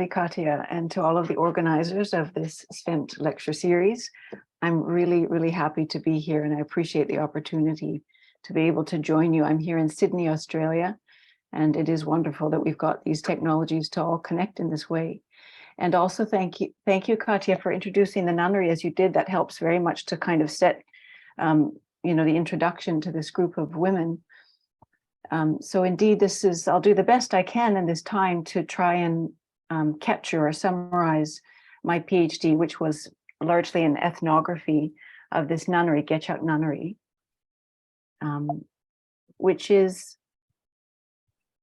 Katya, and to all of the organizers of this SVENT lecture series. I'm really, really happy to be here, and I appreciate the opportunity to be able to join you. I'm here in Sydney, Australia, and it is wonderful that we've got these technologies to all connect in this way. And also thank you, Katya, for introducing the nunnery as you did. That helps very much to kind of set, the introduction to this group of women. So indeed, I'll do the best I can in this time to try and capture or summarize my PhD, which was largely in ethnography of this nunnery, Gebchak nunnery,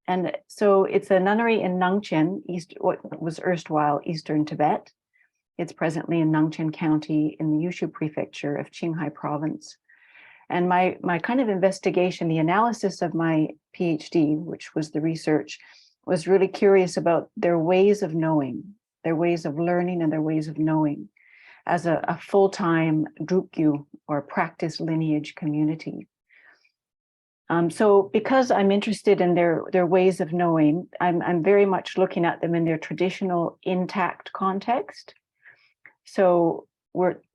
and so it's a nunnery in Nungchen, what was erstwhile Eastern Tibet. It's presently in Nungchen County in the Yushu Prefecture of Qinghai Province. And my kind of investigation, the analysis of my PhD, which was the research, was really curious about their ways of knowing, their ways of learning and their ways of knowing as a full-time drukgyu or practice lineage community. So because I'm interested in their ways of knowing, I'm very much looking at them in their traditional intact context. So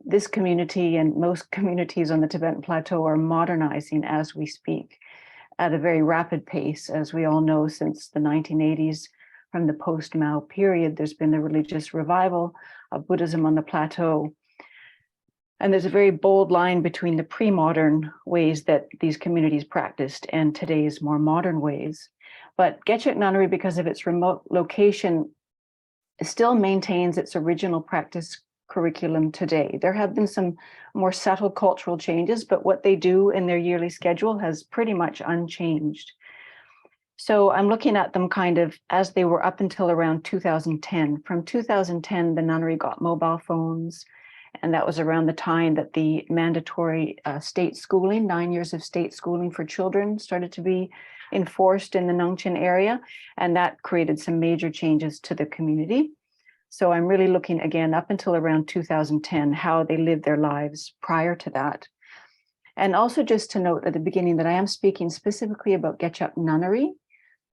this community and most communities on the Tibetan Plateau are modernizing as we speak at a very rapid pace. As we all know, since the 1980s, from the post-Mao period, there's been the religious revival of Buddhism on the plateau. And there's a very bold line between the pre-modern ways that these communities practiced and today's more modern ways. But Gebchak nunnery, because of its remote location, still maintains its original practice curriculum today. There have been some more subtle cultural changes, but what they do in their yearly schedule has pretty much unchanged. So I'm looking at them kind of as they were up until around 2010. From 2010, the nunnery got mobile phones, and that was around the time that the mandatory state schooling, 9 years of state schooling for children, started to be enforced in the Nungchen area, and that created some major changes to the community. So I'm really looking again up until around 2010, how they lived their lives prior to that. And also just to note at the beginning that I am speaking specifically about Gebchak nunnery,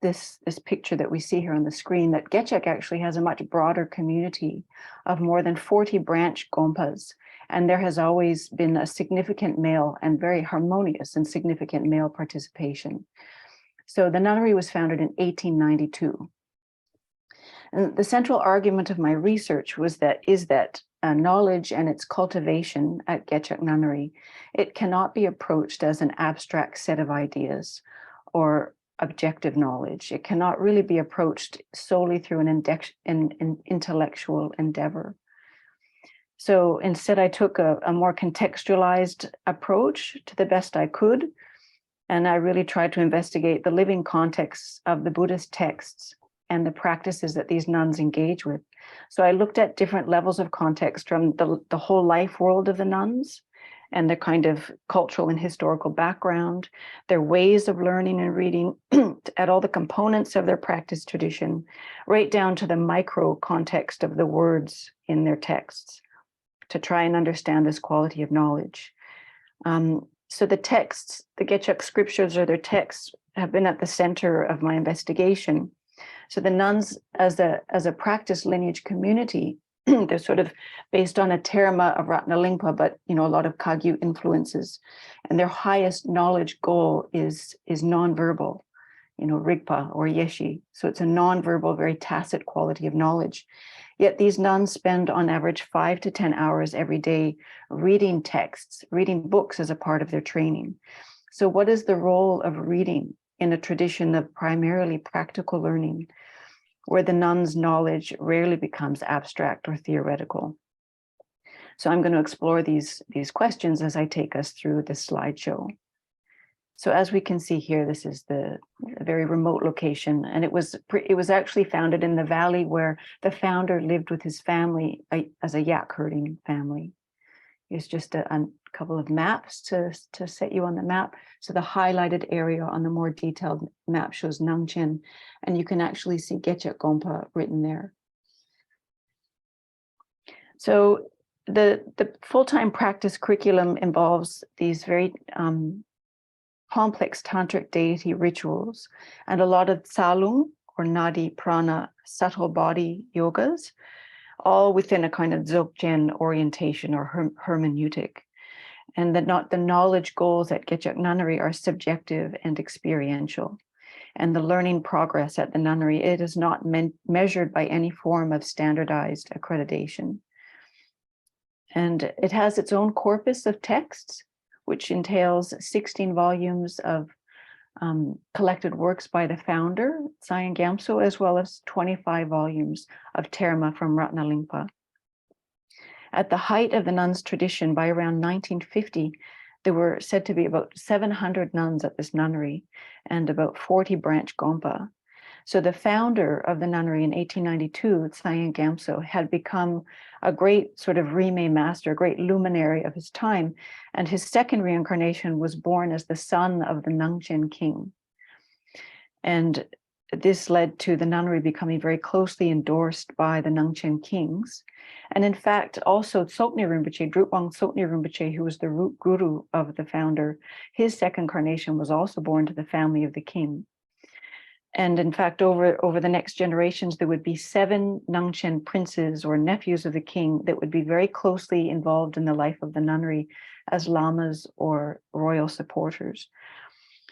this picture that we see here on the screen, that Gebchak actually has a much broader community of more than 40 branch gompas. And there has always been a significant male and very harmonious and significant male participation. So the nunnery was founded in 1892. And the central argument of my research is that knowledge and its cultivation at Gebchak nunnery, it cannot be approached as an abstract set of ideas or objective knowledge. It cannot really be approached solely through an intellectual endeavor. So instead, I took a more contextualized approach to the best I could, and I really tried to investigate the living contexts of the Buddhist texts and the practices that these nuns engage with. So I looked at different levels of context from the whole life world of the nuns and their kind of cultural and historical background, their ways of learning and reading, at all the components of their practice tradition, right down to the micro context of the words in their texts, to try and understand this quality of knowledge. So the texts, the Gebchak scriptures or their texts, have been at the center of my investigation. So the nuns, as a practice lineage community, they're sort of based on a terma of Ratnalingpa, but a lot of Kagyu influences, and their highest knowledge goal is nonverbal, Rigpa or Yeshi. So it's a nonverbal, very tacit quality of knowledge. Yet these nuns spend on average 5 to 10 hours every day reading texts, reading books as a part of their training. So what is the role of reading in a tradition of primarily practical learning, where the nuns' knowledge rarely becomes abstract or theoretical? So I'm going to explore these questions as I take us through this slideshow. So as we can see here, this is a very remote location, and it was actually founded in the valley where the founder lived with his family as a yak herding family. Here's just a couple of maps to set you on the map. So the highlighted area on the more detailed map shows Nungchen, and you can actually see Gebchak Gompa written there. So the full-time practice curriculum involves these very complex tantric deity rituals and a lot of tsalung, or nadi, prana, subtle body yogas, all within a kind of Dzogchen orientation or hermeneutic. And that the knowledge goals at Gebchak Nunnery are subjective and experiential. And the learning progress at the nunnery, it is not measured by any form of standardized accreditation. And it has its own corpus of texts, which entails 16 volumes of collected works by the founder, Tsayan Gamso, as well as 25 volumes of terma from Ratnalingpa. At the height of the nuns' tradition, by around 1950, there were said to be about 700 nuns at this nunnery and about 40 branch gompa. So the founder of the nunnery in 1892, Tsayan Gamso, had become a great sort of Rime master, a great luminary of his time, and his second reincarnation was born as the son of the Nungchen king. And this led to the nunnery becoming very closely endorsed by the Nungchen kings. And in fact, also Tsoknyi Rinpoche, Drupwang Tsoknyi Rinpoche, who was the root guru of the founder, his second carnation was also born to the family of the king. And in fact, over the next generations, there would be 7 Nungchen princes or nephews of the king that would be very closely involved in the life of the nunnery as lamas or royal supporters.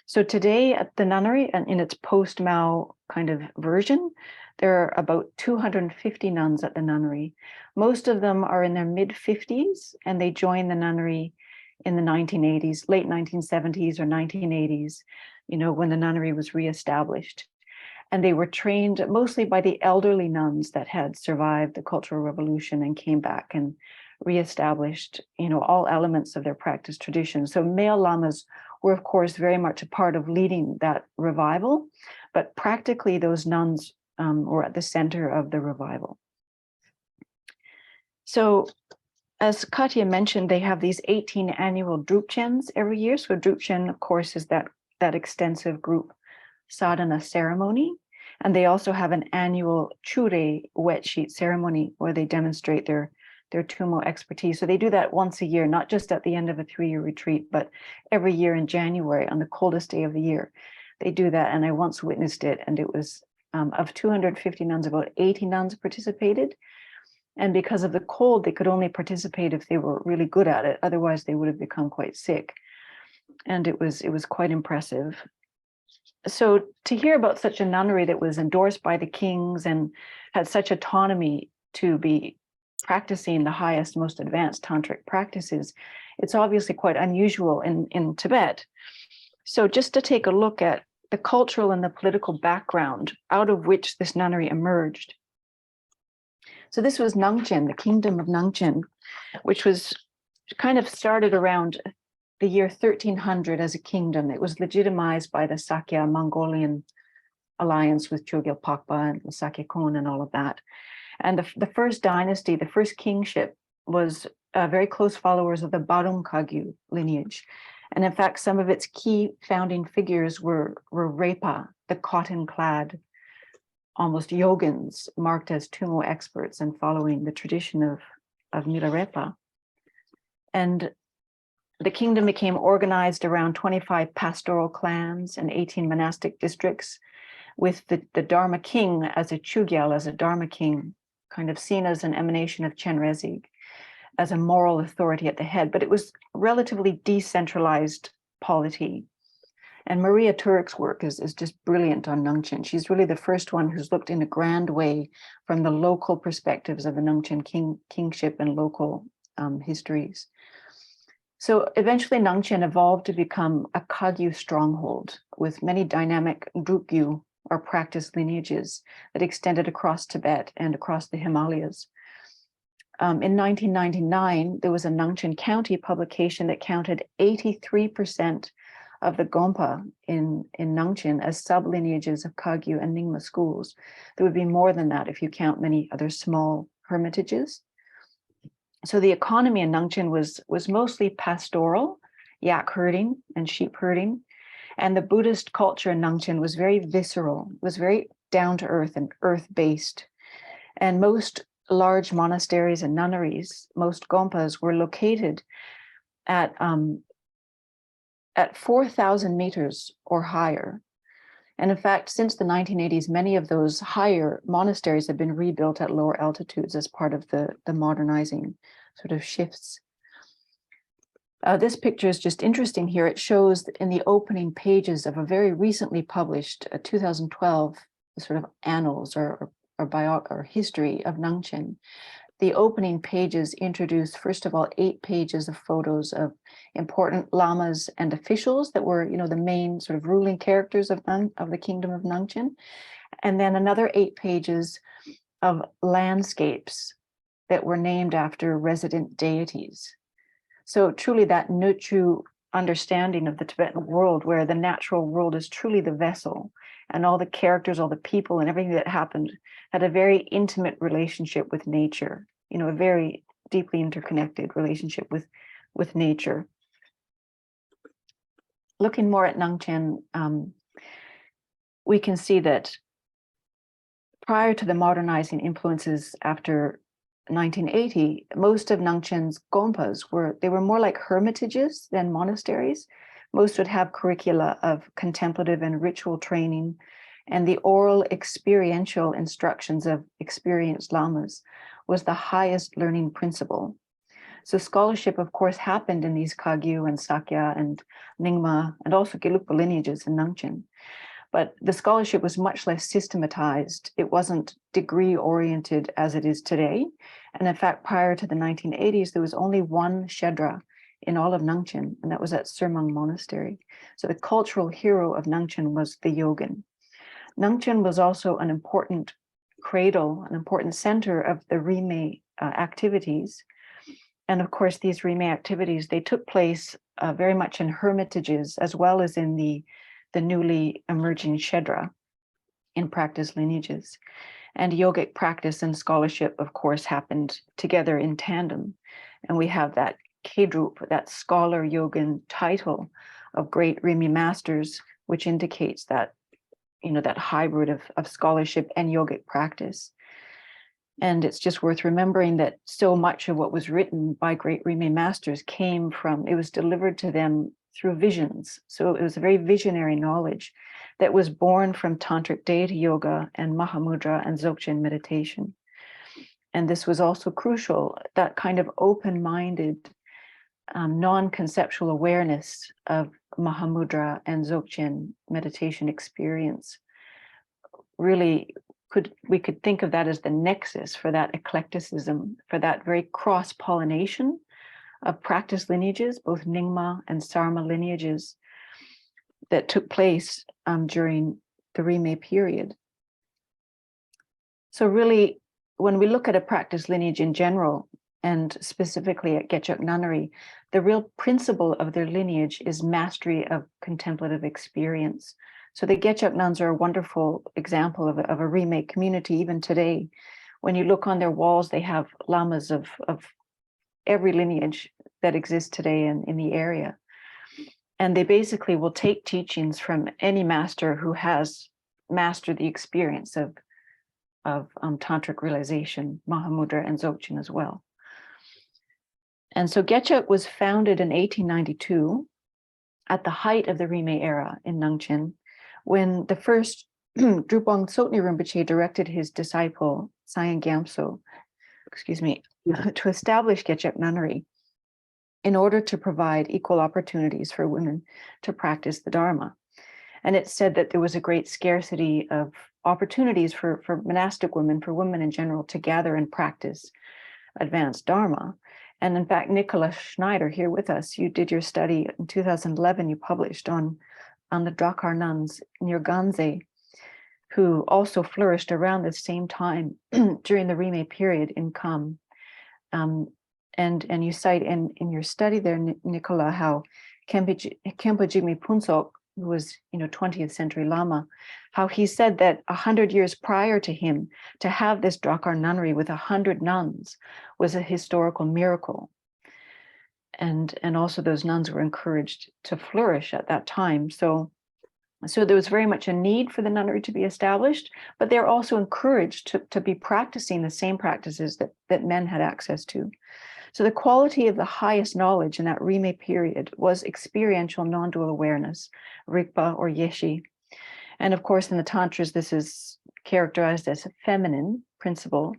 So today at the nunnery, and in its post-Mao kind of version, there are about 250 nuns at the nunnery. Most of them are in their mid-50s, and they joined the nunnery in the 1980s, late 1970s or 1980s, when the nunnery was reestablished. And they were trained mostly by the elderly nuns that had survived the Cultural Revolution and came back and reestablished, all elements of their practice tradition. So male lamas were, of course, very much a part of leading that revival, but practically those nuns were at the center of the revival. So as Katya mentioned, they have these 18 annual Drupchens every year. So Drupchen, of course, is that extensive group sadhana ceremony. And they also have an annual chure wet sheet ceremony where they demonstrate their Tumo expertise. So they do that once a year, not just at the end of a 3-year retreat, but every year in January on the coldest day of the year. They do that, and I once witnessed it, and it was of 250 nuns, about 80 nuns participated. And because of the cold, they could only participate if they were really good at it. Otherwise, they would have become quite sick. And it was quite impressive. So to hear about such a nunnery that was endorsed by the kings and had such autonomy to be practicing the highest, most advanced tantric practices, it's obviously quite unusual in Tibet. So just to take a look at the cultural and the political background out of which this nunnery emerged. So this was Nungchen, the kingdom of Nungchen, which was kind of started around the year 1300 as a kingdom. It was legitimized by the Sakya Mongolian alliance with Chogyal Pakpa and the Sakya Kon and all of that. And the first dynasty, the first kingship, was very close followers of the Barung Kagyu lineage. And in fact, some of its key founding figures were Repa, the cotton-clad, almost yogins, marked as Tumo experts and following the tradition of Milarepa. And the kingdom became organized around 25 pastoral clans and 18 monastic districts, with the Dharma king as a Chogyal, as a Dharma king, kind of seen as an emanation of Chenrezig, as a moral authority at the head. But it was relatively decentralized polity. And Maria Turek's work is just brilliant on Nungchen. She's really the first one who's looked in a grand way from the local perspectives of the Nungchen kingship and local histories. So eventually Nungchen evolved to become a Kagyu stronghold with many dynamic Drukgyu or practice lineages that extended across Tibet and across the Himalayas. In 1999, there was a Nungchen County publication that counted 83% of the Gompa in Nungchen as sublineages of Kagyu and Nyingma schools. There would be more than that if you count many other small hermitages. So the economy in Nungchen was mostly pastoral, yak herding and sheep herding. And the Buddhist culture in Nungchen was very visceral, was very down to earth and earth-based. And most large monasteries and nunneries, most gompas, were located at 4,000 meters or higher. And in fact, since the 1980s, many of those higher monasteries have been rebuilt at lower altitudes as part of the modernizing sort of shifts. This picture is just interesting here. It shows in the opening pages of a very recently published 2012 sort of annals or history of Nangchen. The opening pages introduce, first of all, 8 pages of photos of important lamas and officials that were, the main sort of ruling characters of the kingdom of Nangchen. And then another 8 pages of landscapes that were named after resident deities. So truly that Nutju understanding of the Tibetan world, where the natural world is truly the vessel, and all the characters, all the people and everything that happened had a very intimate relationship with nature, a very deeply interconnected relationship with nature. Looking more at Nangchen, we can see that prior to the modernizing influences after 1980, most of Nangchen's gompas were more like hermitages than monasteries. Most would have curricula of contemplative and ritual training, and the oral experiential instructions of experienced lamas was the highest learning principle. So scholarship, of course, happened in these Kagyu and Sakya and Nyingma and also Gelugpa lineages in Nangchen. But the scholarship was much less systematized. It wasn't degree-oriented as it is today. And in fact, prior to the 1980s, there was only one Shedra in all of Nangchen, and that was at Sermang Monastery. So the cultural hero of Nangchen was the yogin. Nangchen was also an important cradle, an important center of the Rimé activities. And of course, these Rimé activities, they took place very much in hermitages, as well as in the newly emerging Shedra in practice lineages. And yogic practice and scholarship, of course, happened together in tandem. And we have that Kedrup, that scholar yogin title of great Rimi masters, which indicates that, that hybrid of scholarship and yogic practice. And it's just worth remembering that so much of what was written by great Rimi masters it was delivered to them through visions. So it was a very visionary knowledge that was born from tantric deity yoga and Mahamudra and Dzogchen meditation. And this was also crucial, that kind of open-minded, non-conceptual awareness of Mahamudra and Dzogchen meditation experience. Really, we could think of that as the nexus for that eclecticism, for that very cross-pollination of practice lineages, both Nyingma and Sarma lineages that took place during the Rimé period. So really, when we look at a practice lineage in general, and specifically at Gebchak Nunnery, the real principle of their lineage is mastery of contemplative experience. So the Gebchak nuns are a wonderful example of a Rimé community even today. When you look on their walls, they have lamas of every lineage that exists today in the area. And they basically will take teachings from any master who has mastered the experience of tantric realization, Mahamudra and Dzogchen as well. And so Gebchak was founded in 1892 at the height of the Rimé era in Nangchen, when the first Drupal Tsotni Rinpoche directed his disciple, Sayan Gyamtso, to establish Gebchak Nunnery in order to provide equal opportunities for women to practice the Dharma. And it said that there was a great scarcity of opportunities for monastic women, for women in general, to gather and practice advanced Dharma. And in fact, Nicola Schneider here with us, you did your study in 2011, you published on the Drakar nuns near Ganze, who also flourished around the same time during the Rimé period in Kham. And you cite in your study there, Nicola, how Khenpo Jigme Phuntsok, who was 20th century Lama, how he said that 100 years prior to him, to have this Drakar nunnery with 100 nuns was a historical miracle. And also those nuns were encouraged to flourish at that time. So there was very much a need for the nunnery to be established, but they're also encouraged to be practicing the same practices that men had access to. So the quality of the highest knowledge in that Rimé period was experiential non-dual awareness, Rigpa or Yeshi. And of course, in the Tantras, this is characterized as a feminine principle,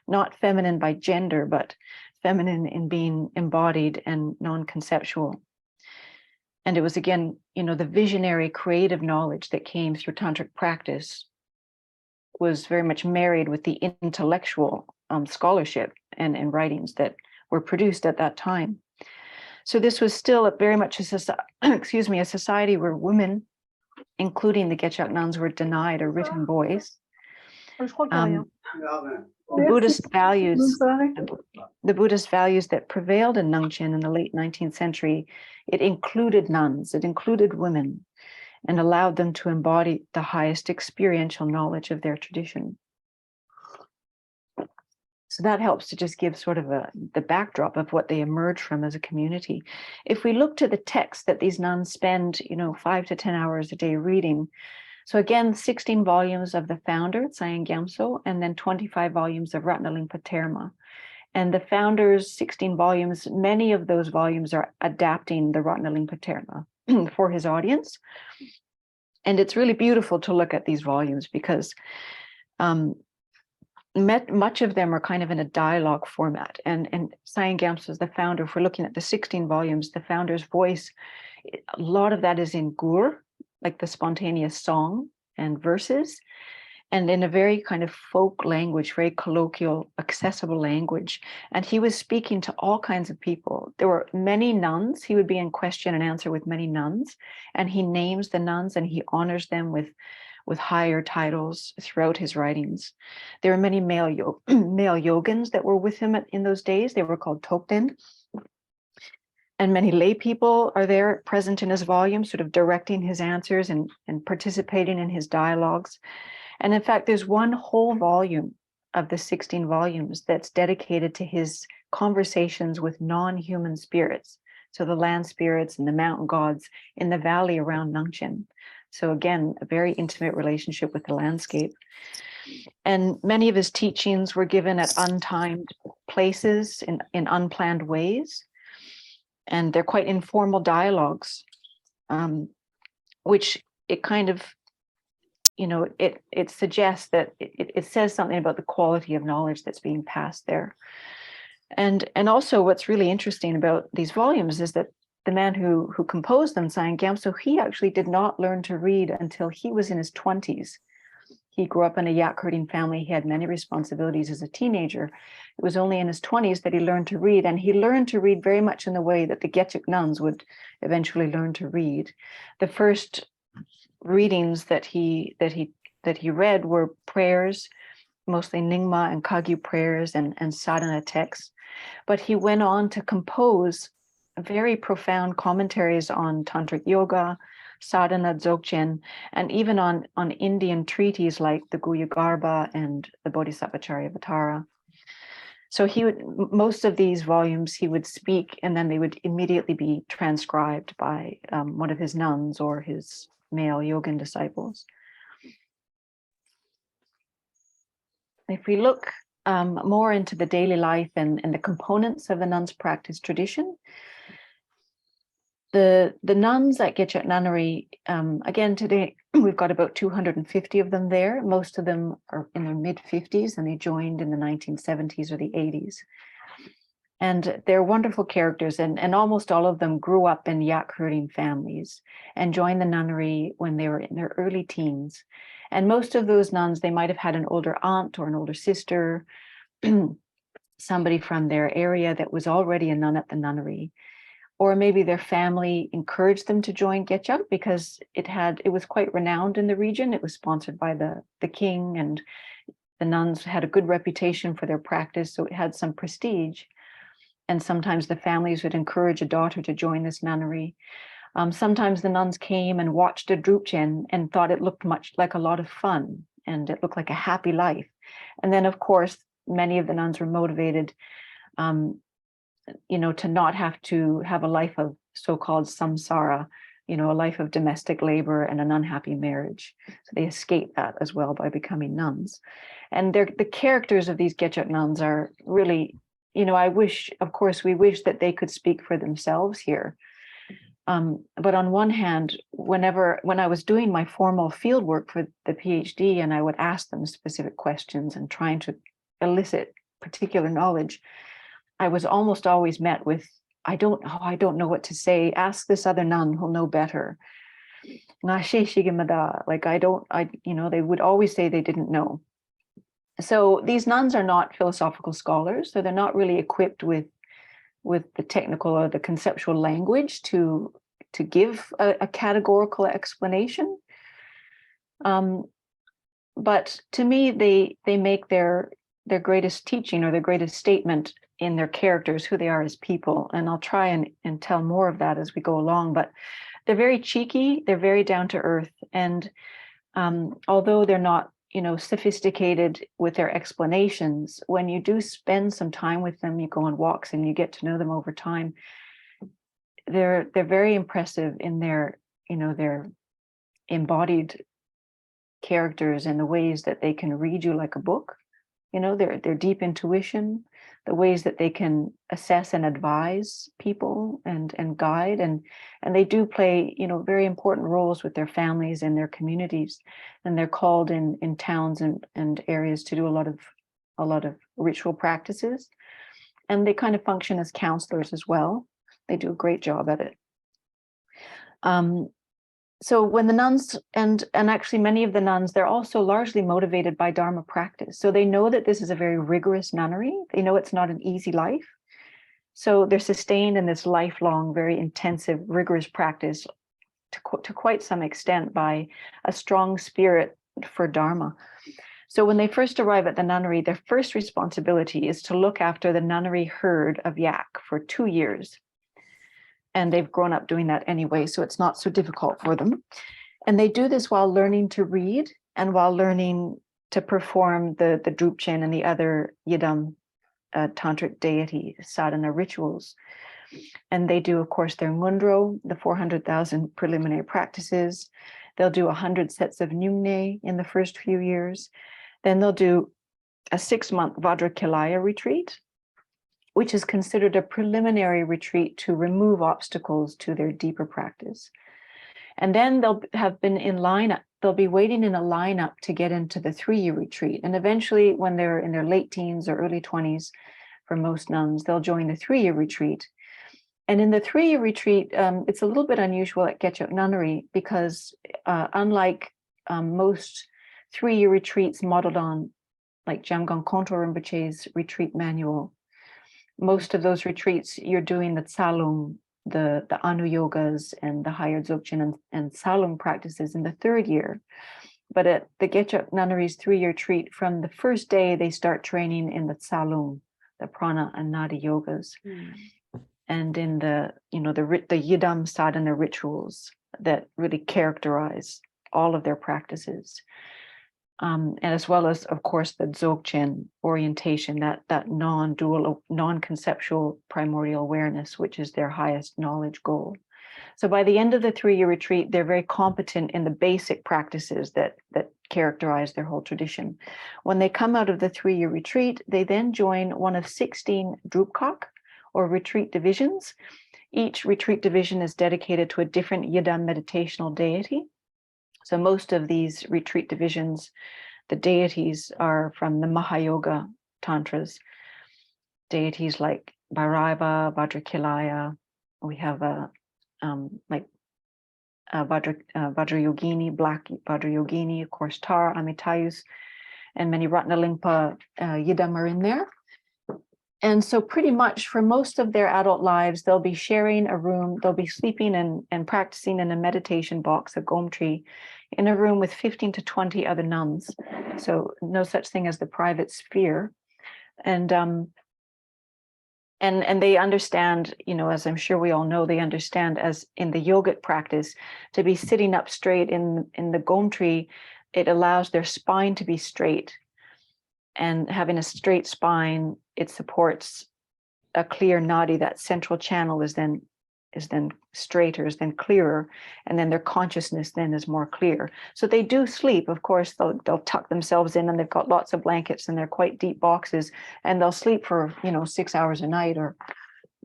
not feminine by gender, but feminine in being embodied and non-conceptual. And it was, again, the visionary creative knowledge that came through tantric practice was very much married with the intellectual scholarship and writings that were produced at that time. So this was still very much a society where women, including the Gebchak nuns, were denied a written voice. The Buddhist values that prevailed in Nungchen in the late 19th century, it included nuns, it included women, and allowed them to embody the highest experiential knowledge of their tradition. So that helps to just give sort of the backdrop of what they emerge from as a community. If we look to the text that these nuns spend, 5 to 10 hours a day reading, so again, 16 volumes of the founder, Tsayen Gyamtso, and then 25 volumes of Ratnalingpa Terma. And the founder's 16 volumes, many of those volumes are adapting the Ratnalingpa Terma for his audience. And it's really beautiful to look at these volumes because much of them are kind of in a dialogue format. And Tsayen Gyamtso is the founder. If we're looking at the 16 volumes, the founder's voice, a lot of that is in gur, like the spontaneous song and verses, and in a very kind of folk language, very colloquial, accessible language. And he was speaking to all kinds of people. There were many nuns. He would be in question and answer with many nuns, and he names the nuns and he honors them with higher titles throughout his writings. There are many male yogins that were with him in those days. They were called Tokden. And many lay people are there present in his volume, sort of directing his answers and participating in his dialogues. And in fact, there's one whole volume of the 16 volumes that's dedicated to his conversations with non-human spirits. So the land spirits and the mountain gods in the valley around Nungchen. So again, a very intimate relationship with the landscape. And many of his teachings were given at untimed places in unplanned ways. And they're quite informal dialogues, which it kind of, it suggests that it says something about the quality of knowledge that's being passed there. And also what's really interesting about these volumes is that the man who composed them, Tsayen Gyamtso, he actually did not learn to read until he was in his 20s. He grew up in a yak herding family. He had many responsibilities as a teenager. It was only in his 20s that he learned to read, and he learned to read very much in the way that the Gebchak nuns would eventually learn to read. The first readings that he read were prayers, mostly Nyingma and Kagyu prayers and sadhana texts. But he went on to compose very profound commentaries on tantric yoga, sadhana, dzogchen, and even on Indian treaties like the Guhyagarbha and the Bodhisattvacharyavatara. So most of these volumes he would speak, and then they would immediately be transcribed by one of his nuns or his male yogin disciples. If we look more into the daily life and the components of the nuns' practice tradition, the nuns at Gebchak Nunnery, again, today we've got about 250 of them there. Most of them are in their mid-50s, and they joined in the 1970s or the 80s. And they're wonderful characters, and almost all of them grew up in yak herding families and joined the nunnery when they were in their early teens. And most of those nuns, they might have had an older aunt or an older sister, somebody from their area that was already a nun at the nunnery. Or maybe their family encouraged them to join Gebchak because it was quite renowned in the region. It was sponsored by the king, and the nuns had a good reputation for their practice, so it had some prestige. And sometimes the families would encourage a daughter to join this nunnery. Sometimes the nuns came and watched a drupchen and thought it looked much like a lot of fun, and it looked like a happy life. And then, of course, many of the nuns were motivated to not have to have a life of so-called samsara, a life of domestic labor and an unhappy marriage. So they escape that as well by becoming nuns. And the characters of these Gebchak nuns are really, we wish that they could speak for themselves here. But on one hand, when I was doing my formal field work for the PhD, and I would ask them specific questions and trying to elicit particular knowledge, I was almost always met with, I don't know what to say. Ask this other nun who'll know better. Like they would always say they didn't know. So these nuns are not philosophical scholars, so they're not really equipped with the technical or the conceptual language to give a categorical explanation. But to me, they make their greatest teaching or their greatest statement in their characters, who they are as people. And I'll try and tell more of that as we go along. But they're very cheeky, they're very down to earth. And although they're not, sophisticated with their explanations, when you do spend some time with them, you go on walks and you get to know them over time, they're very impressive in their embodied characters and the ways that they can read you like a book. Their deep intuition, the ways that they can assess and advise people and guide, and they do play very important roles with their families and their communities, and they're called in towns and areas to do a lot of ritual practices, and they kind of function as counselors as well. They do a great job at it. So when the nuns, and actually many of the nuns, they're also largely motivated by Dharma practice. So they know that this is a very rigorous nunnery. They know it's not an easy life. So they're sustained in this lifelong, very intensive, rigorous practice to quite some extent by a strong spirit for Dharma. So when they first arrive at the nunnery, their first responsibility is to look after the nunnery herd of yak for 2 years. And they've grown up doing that anyway, so it's not so difficult for them. And they do this while learning to read and while learning to perform the Drupchen and the other Yidam tantric deity sadhana rituals. And they do, of course, their ngundro, the 400,000 preliminary practices. They'll do 100 sets of Nyungne in the first few years. Then they'll do a 6-month Vajrakilaya retreat, which is considered a preliminary retreat to remove obstacles to their deeper practice. And then they'll have been in lineup, they'll be waiting in a lineup to get into the 3-year retreat. And eventually, when they're in their late teens or early 20s, for most nuns, they'll join the 3-year retreat. And in the 3-year retreat, it's a little bit unusual at Gebchak Nunnery because unlike most 3-year retreats modeled on like Jamgon Kongtrul Rinpoche's retreat manual, most of those retreats, you're doing the tsalung, the anu yogas and the higher dzogchen and tsalung practices in the 3rd year. But at the Gebchak Nunnery's 3-year retreat, from the first day, they start training in the tsalung, the prana and nadi yogas, and in the yidam sadhana rituals that really characterize all of their practices. And as well as, of course, the dzogchen orientation, that non-dual, non-conceptual primordial awareness, which is their highest knowledge goal. So by the end of the 3-year retreat, they're very competent in the basic practices that characterize their whole tradition. When they come out of the 3-year retreat, they then join one of 16 Gebchak, or retreat divisions. Each retreat division is dedicated to a different Yidam meditational deity. So most of these retreat divisions, the deities are from the Mahayoga Tantras, deities like Bhairava, Vajrakilaya. We have Vajrayogini, Black Vajrayogini, of course, Tara, Amitayus, and many Ratnalingpa Yidam are in there. And so pretty much for most of their adult lives, they'll be sharing a room, they'll be sleeping and practicing in a meditation box, a gomtree, in a room with 15 to 20 other nuns. So no such thing as the private sphere. And they understand, as I'm sure we all know, they understand as in the yogic practice, to be sitting up straight in the gomtree, it allows their spine to be straight. And having a straight spine, it supports a clear nadi. That central channel is then straighter, is then clearer, and then their consciousness then is more clear. So they do sleep. Of course, they'll tuck themselves in, and they've got lots of blankets, and they're quite deep boxes, and they'll sleep for 6 hours a night or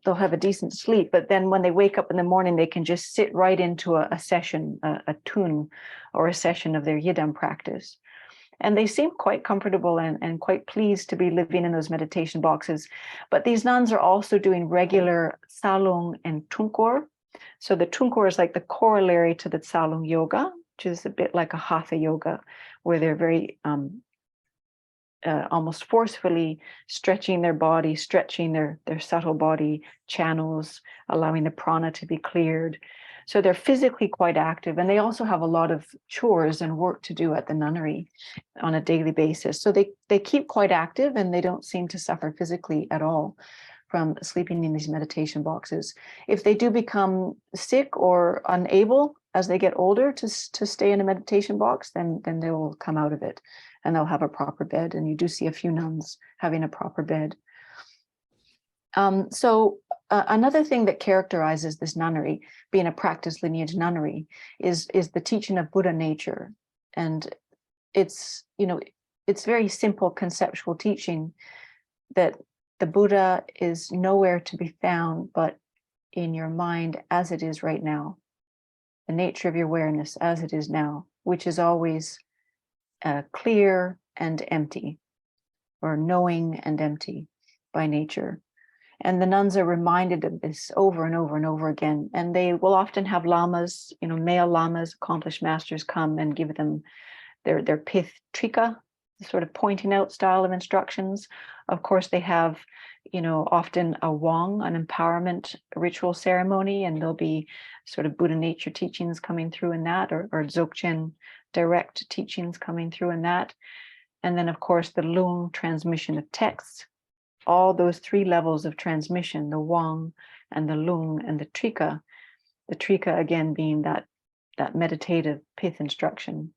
they'll have a decent sleep, but then when they wake up in the morning, they can just sit right into a session, a tune or a session of their yidam practice. And they seem quite comfortable and quite pleased to be living in those meditation boxes. But these nuns are also doing regular salung and tunkor. So the tunkor is like the corollary to the salung yoga, which is a bit like a hatha yoga, where they're very almost forcefully stretching their body, stretching their subtle body channels, allowing the prana to be cleared. So they're physically quite active, and they also have a lot of chores and work to do at the nunnery on a daily basis. So they keep quite active, and they don't seem to suffer physically at all from sleeping in these meditation boxes. If they do become sick or unable as they get older to stay in a meditation box, then they will come out of it and they'll have a proper bed. And you do see a few nuns having a proper bed. Another thing that characterizes this nunnery, being a practice lineage nunnery, is the teaching of Buddha nature. And it's very simple conceptual teaching that the Buddha is nowhere to be found but in your mind as it is right now. The nature of your awareness as it is now, which is always clear and empty, or knowing and empty by nature. And the nuns are reminded of this over and over and over again. And they will often have lamas, male lamas, accomplished masters, come and give them their pith trika, the sort of pointing out style of instructions. Of course, they have, often a wang, an empowerment ritual ceremony, and there'll be sort of Buddha nature teachings coming through in that, or Dzogchen direct teachings coming through in that. And then, of course, the lung, transmission of texts. All those three levels of transmission, the wang and the lung and the trika again being that meditative pith instruction.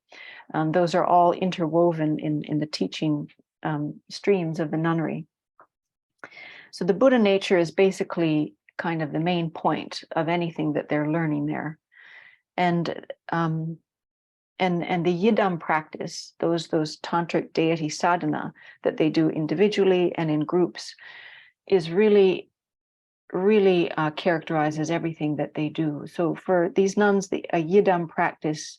Those are all interwoven in the teaching streams of the nunnery. So the Buddha nature is basically kind of the main point of anything that they're learning there. And the yidam practice, those tantric deity sadhana that they do individually and in groups, is really characterizes everything that they do. So for these nuns, a yidam practice,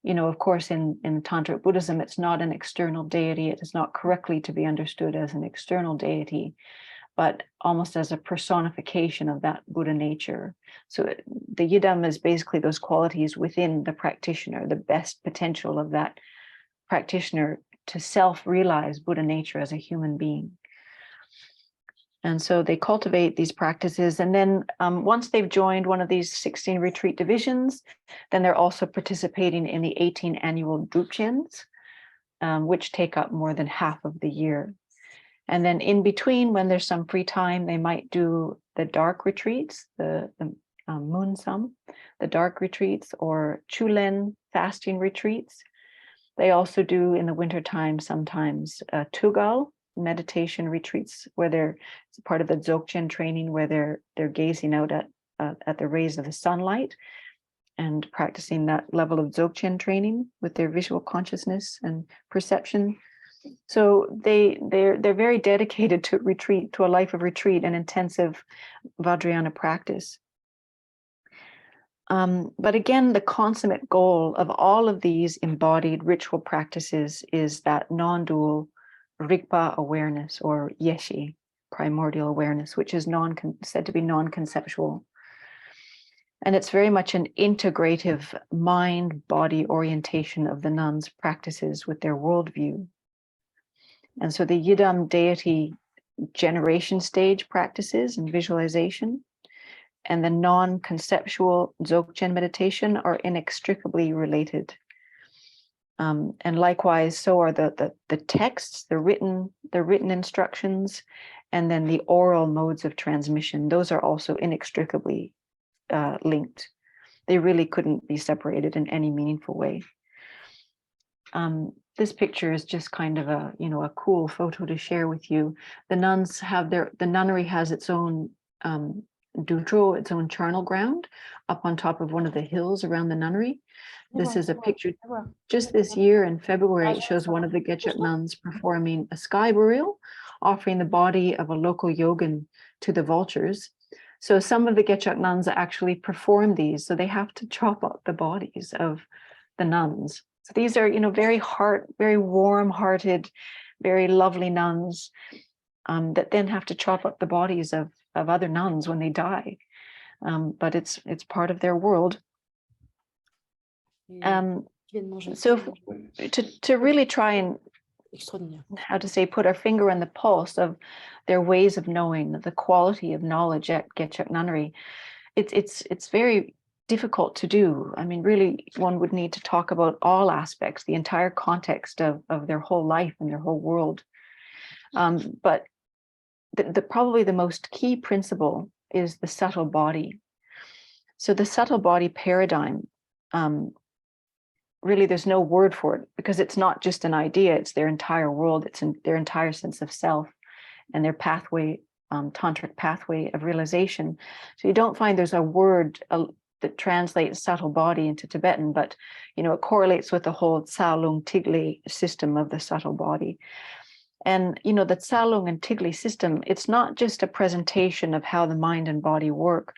of course, in tantric Buddhism, it's not an external deity. It is not correctly to be understood as an external deity, but almost as a personification of that Buddha nature. So the yidam is basically those qualities within the practitioner, the best potential of that practitioner to self-realize Buddha nature as a human being. And so they cultivate these practices. And then once they've joined one of these 16 retreat divisions, then they're also participating in the 18 annual Drupchens, which take up more than half of the year. And then in between, when there's some free time, they might do the dark retreats, the Moonsam, the dark retreats, or Chulen fasting retreats. They also do in the wintertime sometimes Tugal meditation retreats, where it's part of the Dzogchen training, where they're gazing out at the rays of the sunlight and practicing that level of Dzogchen training with their visual consciousness and perception. So they're very dedicated to retreat, to a life of retreat and intensive Vajrayana practice. But again, the consummate goal of all of these embodied ritual practices is that non-dual Rigpa awareness, or Yeshi, primordial awareness, which is said to be non-conceptual. And it's very much an integrative mind-body orientation of the nuns' practices with their worldview. And so the yidam deity generation stage practices and visualization and the non-conceptual Dzogchen meditation are inextricably related. And likewise, so are the texts, the written instructions, and then the oral modes of transmission. Those are also inextricably linked. They really couldn't be separated in any meaningful way. This picture is just kind of a cool photo to share with you. The nuns have the nunnery has its own dutro, its own charnel ground up on top of one of the hills around the nunnery. This is a picture just this year in February. It shows one of the Gebchak nuns performing a sky burial, offering the body of a local yogin to the vultures. So some of the Gebchak nuns actually perform these. So they have to chop up the bodies of the nuns. So these are, very warm-hearted, very lovely nuns that then have to chop up the bodies of other nuns when they die. But it's part of their world. So to really try and, how to say, put our finger on the pulse of their ways of knowing, the quality of knowledge at Gebchak Nunnery, it's very difficult to do. I mean, really, one would need to talk about all aspects, the entire context of their whole life and their whole world. But probably the most key principle is the subtle body. So the subtle body paradigm, really, there's no word for it, because it's not just an idea, it's their entire world, it's their entire sense of self and their pathway, tantric pathway of realization. So you don't find there's a word that translates subtle body into Tibetan, but it correlates with the whole Tsalung Tigli system of the subtle body. And the Tsalung and Tigli system, it's not just a presentation of how the mind and body work.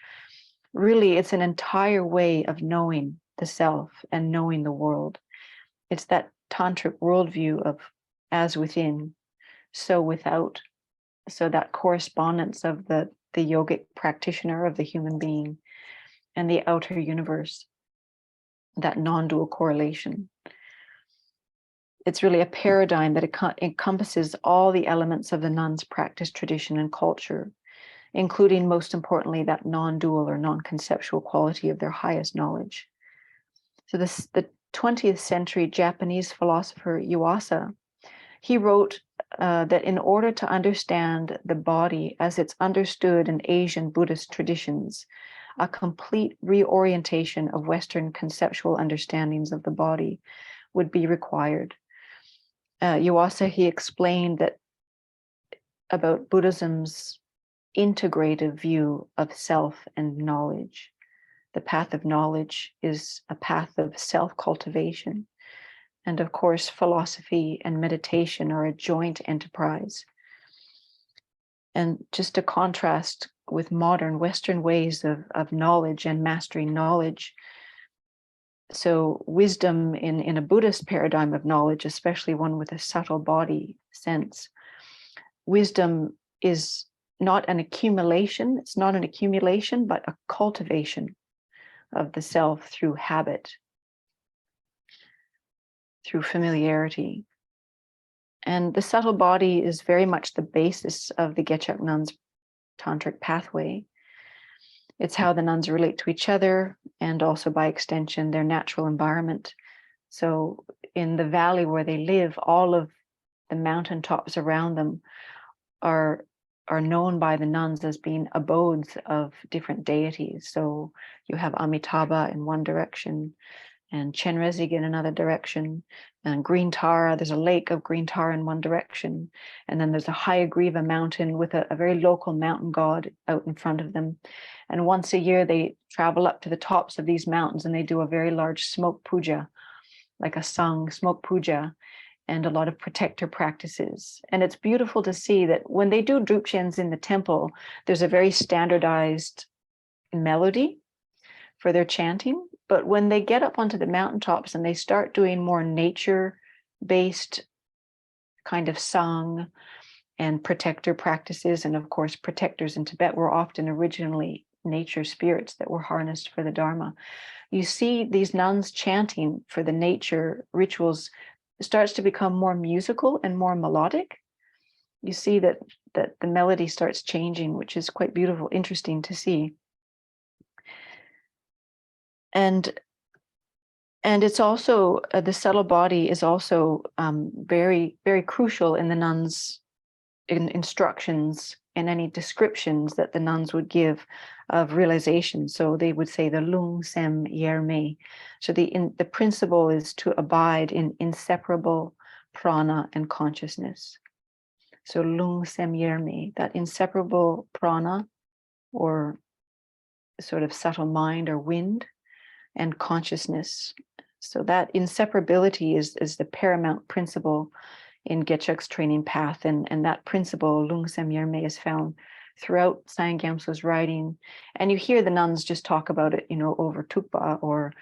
Really, it's an entire way of knowing the self and knowing the world. It's that tantric worldview of as within, so without. So that correspondence of the yogic practitioner, of the human being, and the outer universe, that non-dual correlation. It's really a paradigm that encompasses all the elements of the nuns' practice, tradition, and culture, including, most importantly, that non-dual or non-conceptual quality of their highest knowledge. So the 20th century Japanese philosopher Yuasa, he wrote that in order to understand the body as it's understood in Asian Buddhist traditions, a complete reorientation of Western conceptual understandings of the body would be required. Yuasa, he explained that about Buddhism's integrative view of self and knowledge. The path of knowledge is a path of self-cultivation. And of course, philosophy and meditation are a joint enterprise. And just to contrast with modern Western ways of knowledge and mastering knowledge, so wisdom in a Buddhist paradigm of knowledge, especially one with a subtle body sense, wisdom is not an accumulation, it's not an accumulation, but a cultivation of the self through habit, through familiarity. And the subtle body is very much the basis of the Gebchak nuns' tantric pathway. It's how the nuns relate to each other, and also by extension, their natural environment. So in the valley where they live, all of the mountaintops around them are known by the nuns as being abodes of different deities. So you have Amitabha in one direction, and Chenrezig in another direction, and Green Tara, there's a lake of Green Tara in one direction, and then there's a Hayagriva mountain with a very local mountain god out in front of them. And once a year they travel up to the tops of these mountains and they do a very large smoke puja, like a sung smoke puja, and a lot of protector practices. And it's beautiful to see that when they do drupchens in the temple, there's a very standardized melody for their chanting. But when they get up onto the mountaintops and they start doing more nature-based kind of sung and protector practices, and of course, protectors in Tibet were often originally nature spirits that were harnessed for the Dharma. You see these nuns chanting for the nature rituals starts to become more musical and more melodic. You see that the melody starts changing, which is quite beautiful, interesting to see. And it's also, the subtle body is also very, very crucial in the nuns' instructions and any descriptions that the nuns would give of realization. So they would say the lung sem yerme. So the principle is to abide in inseparable prana and consciousness. So lung sem yerme, that inseparable prana, or sort of subtle mind or wind, and consciousness. So that inseparability is the paramount principle in Gebchak's training path, and that principle, lung sem yerme, is found throughout Sangyamso's writing. And you hear the nuns just talk about it, over tukpa, or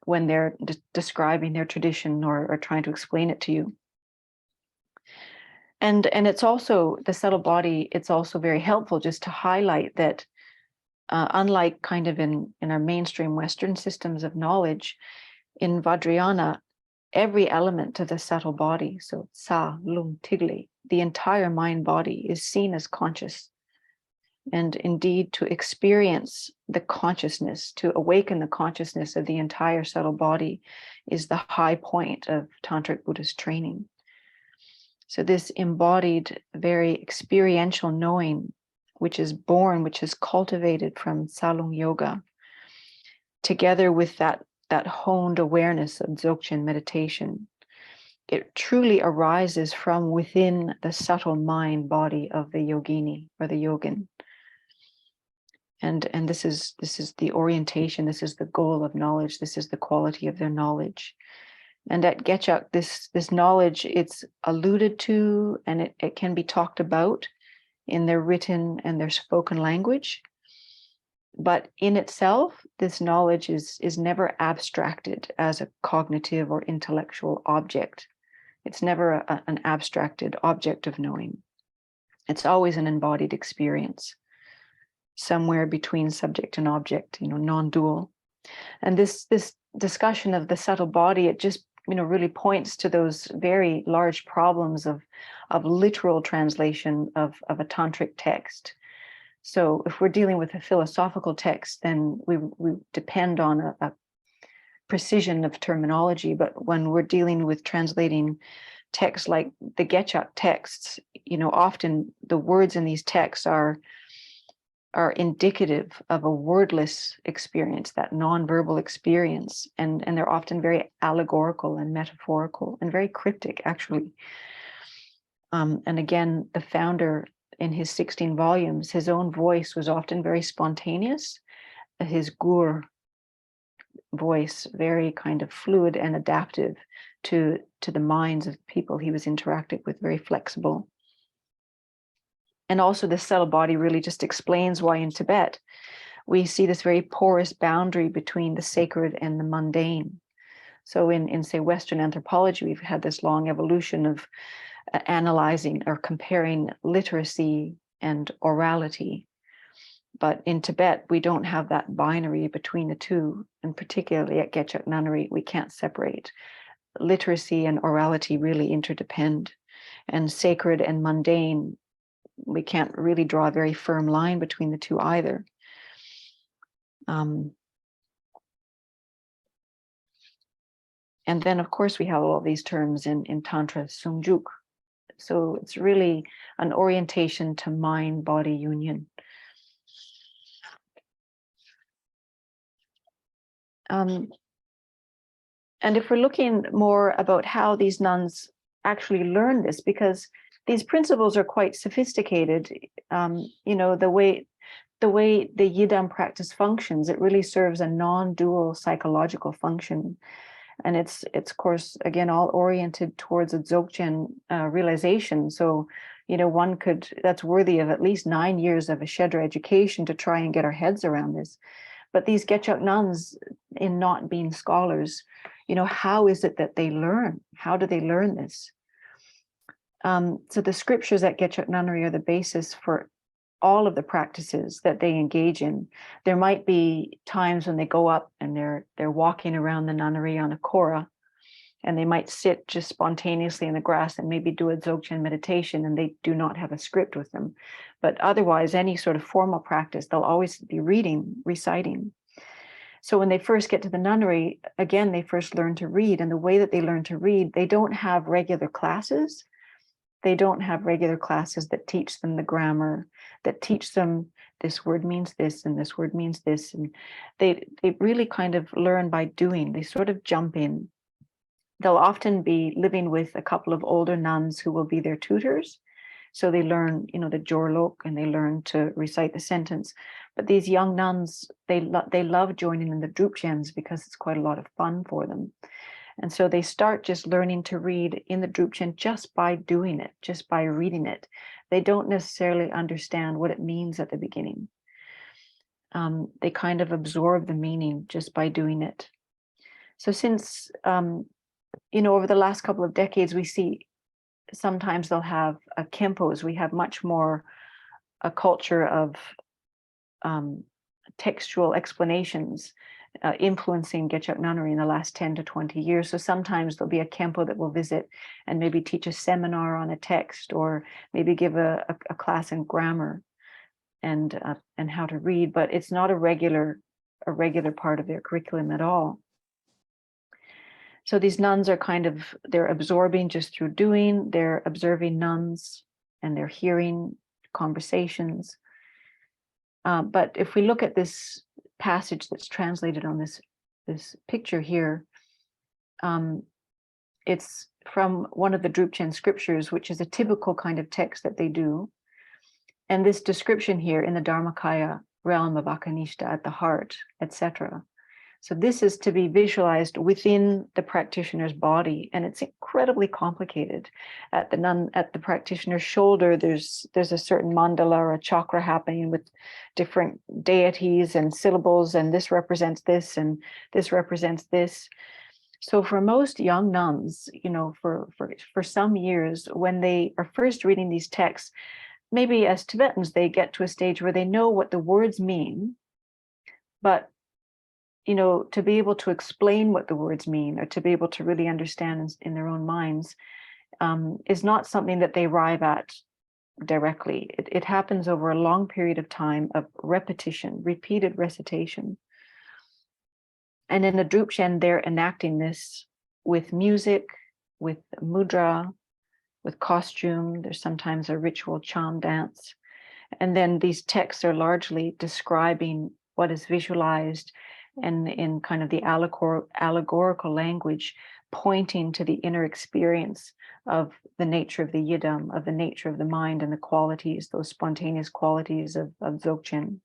when they're describing their tradition or trying to explain it to you. And it's also the subtle body. It's also very helpful just to highlight that, unlike kind of in our mainstream Western systems of knowledge, in Vajrayana, every element of the subtle body, so sa, lung, tigli, the entire mind body is seen as conscious. And indeed, to experience the consciousness, to awaken the consciousness of the entire subtle body, is the high point of Tantric Buddhist training. So this embodied, very experiential knowing, which is born, which is cultivated from Salung Yoga, together with that honed awareness of Dzogchen meditation, it truly arises from within the subtle mind body of the yogini or the yogin. And this is the orientation, this is the goal of knowledge, this is the quality of their knowledge. And at Gebchak, this knowledge, it's alluded to, and it can be talked about in their written and their spoken language. But in itself, this knowledge is never abstracted as a cognitive or intellectual object. It's never an abstracted object of knowing. It's always an embodied experience, somewhere between subject and object, non-dual. And this discussion of the subtle body, it just really points to those very large problems of literal translation of a tantric text. So if we're dealing with a philosophical text, then we depend on a precision of terminology. But when we're dealing with translating texts like the Gebchak texts, often the words in these texts are indicative of a wordless experience, that non-verbal experience, and they're often very allegorical and metaphorical and very cryptic, actually. And again, the founder, in his 16 volumes, his own voice was often very spontaneous. His gur voice, very kind of fluid and adaptive to the minds of people he was interacting with, very flexible. And also the subtle body really just explains why in Tibet we see this very porous boundary between the sacred and the mundane. So in say, Western anthropology, we've had this long evolution of analyzing or comparing literacy and orality. But in Tibet, we don't have that binary between the two, and particularly at Gebchak Nunnery, we can't separate. Literacy and orality really interdepend, and sacred and mundane, we can't really draw a very firm line between the two either. And then, of course, we have all these terms in Tantra, Sungjuk. So it's really an orientation to mind-body union. And if we're looking more about how these nuns actually learn this, because these principles are quite sophisticated, the way the Yidam practice functions, it really serves a non-dual psychological function. And it's of course, again, all oriented towards a Dzogchen realization. So, that's worthy of at least 9 years of a Shedra education to try and get our heads around this. But these Gebchak nuns, in not being scholars, how is it that they learn? How do they learn this? So the scriptures at Gebchak Nunnery are the basis for all of the practices that they engage in. There might be times when they go up and they're walking around the nunnery on a kora, and they might sit just spontaneously in the grass and maybe do a Dzogchen meditation, and they do not have a script with them. But otherwise, any sort of formal practice, they'll always be reciting. So when they first get to the nunnery, again, they first learn to read. And the way that they learn to read, they don't have regular classes. They don't have regular classes that teach them the grammar, that teach them this word means this and this word means this. And they really kind of learn by doing. They sort of jump in. They'll often be living with a couple of older nuns who will be their tutors. So they learn, the jorlok, and they learn to recite the sentence. But these young nuns, they love joining in the drupchens because it's quite a lot of fun for them. And so they start just learning to read in the drupchen just by doing it, just by reading it. they don't necessarily understand what it means at the beginning. They kind of absorb the meaning just by doing it. So since, over the last couple of decades, we see sometimes they'll have kempos. We have much more a culture of textual explanations influencing Gebchak Nunnery in the last 10 to 20 years. So sometimes there'll be a kempo that will visit and maybe teach a seminar on a text, or maybe give a class in grammar and how to read, but it's not a regular part of their curriculum at all. So these nuns are they're absorbing just through doing. They're observing nuns and they're hearing conversations. But if we look at this passage that's translated on this picture here, it's from one of the Drupchen scriptures, which is a typical kind of text that they do. And this description here in the Dharmakaya realm of Akanishta, at the heart, etc. So this is to be visualized within the practitioner's body, and it's incredibly complicated. At the practitioner's shoulder, there's a certain mandala or a chakra happening with different deities and syllables, and this represents this, and this represents this. So for most young nuns, for some years, when they are first reading these texts, maybe as Tibetans, they get to a stage where they know what the words mean, but to be able to explain what the words mean, or to be able to really understand in their own minds, is not something that they arrive at directly. It happens over a long period of time of repetition, repeated recitation. And in the Drupchen, they're enacting this with music, with mudra, with costume. There's sometimes a ritual cham dance. And then these texts are largely describing what is visualized, and in kind of the allegorical language, pointing to the inner experience of the nature of the yidam, of the nature of the mind and the qualities, those spontaneous qualities of Dzogchen.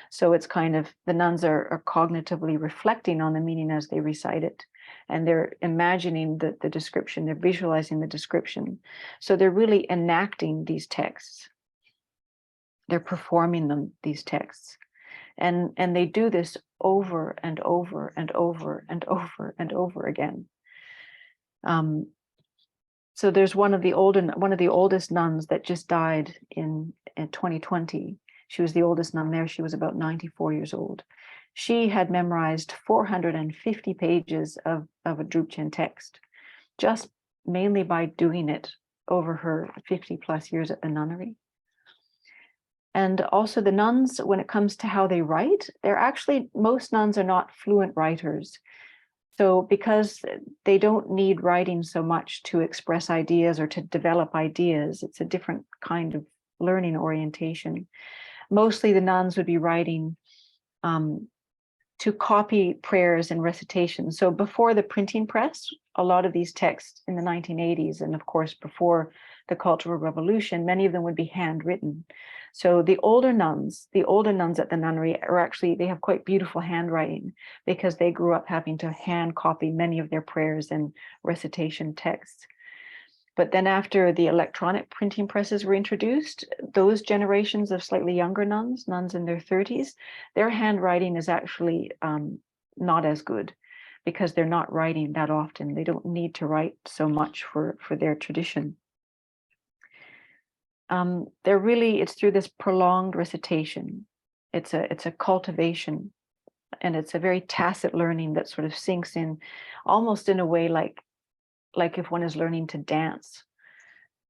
So it's kind of, the nuns are cognitively reflecting on the meaning as they recite it. And they're imagining the description, they're visualizing the description. So they're really enacting these texts. They're performing them, these texts. And they do this over and over and over and over and over again. So there's one of the oldest nuns that just died in 2020. She was the oldest nun there. She was about 94 years old. She had memorized 450 pages of a Drupchen text, just mainly by doing it over her 50 plus years at the nunnery. And also the nuns, when it comes to how they write, most nuns are not fluent writers. So because they don't need writing so much to express ideas or to develop ideas, it's a different kind of learning orientation. Mostly the nuns would be writing to copy prayers and recitations. So before the printing press, a lot of these texts in the 1980s, and of course before the Cultural Revolution, many of them would be handwritten. So the older nuns at the nunnery they have quite beautiful handwriting, because they grew up having to hand copy many of their prayers and recitation texts. But then after the electronic printing presses were introduced, those generations of slightly younger nuns in their 30s, their handwriting is actually not as good, because they're not writing that often. They don't need to write so much for their tradition. It's through this prolonged recitation. It's a cultivation, and it's a very tacit learning that sort of sinks in, almost in a way like if one is learning to dance.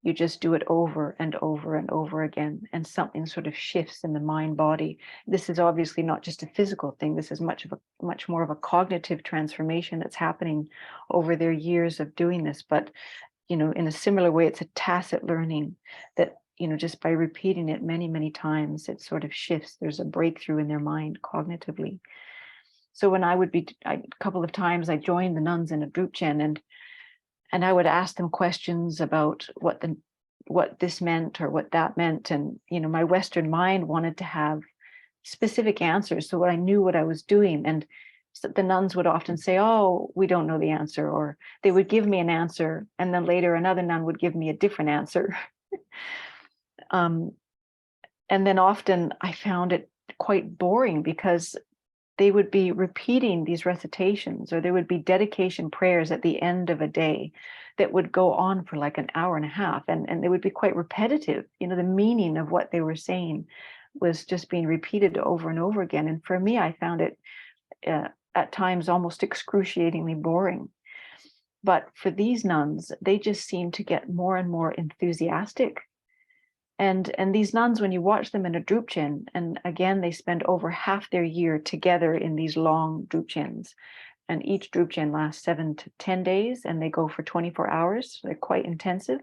You just do it over and over and over again, and something sort of shifts in the mind body. This is obviously not just a physical thing. This is much more of a cognitive transformation that's happening over their years of doing this. But in a similar way, it's a tacit learning that, just by repeating it many, many times, it sort of shifts. There's a breakthrough in their mind cognitively. So when a couple of times I joined the nuns in a Drupchen, and I would ask them questions about what this meant or what that meant. And, my Western mind wanted to have specific answers, so I knew what I was doing. And so the nuns would often say, "Oh, we don't know the answer," or they would give me an answer, and then later another nun would give me a different answer. And then often I found it quite boring because they would be repeating these recitations, or there would be dedication prayers at the end of a day that would go on for like an hour and a half, and they would be quite repetitive. You know, the meaning of what they were saying was just being repeated over and over again. And for me, I found it at times almost excruciatingly boring. But for these nuns, they just seemed to get more and more enthusiastic. And these nuns, when you watch them in a drupchen, and again, they spend over half their year together in these long drupchens, and each drupchen lasts 7 to 10 days, and they go for 24 hours. So they're quite intensive.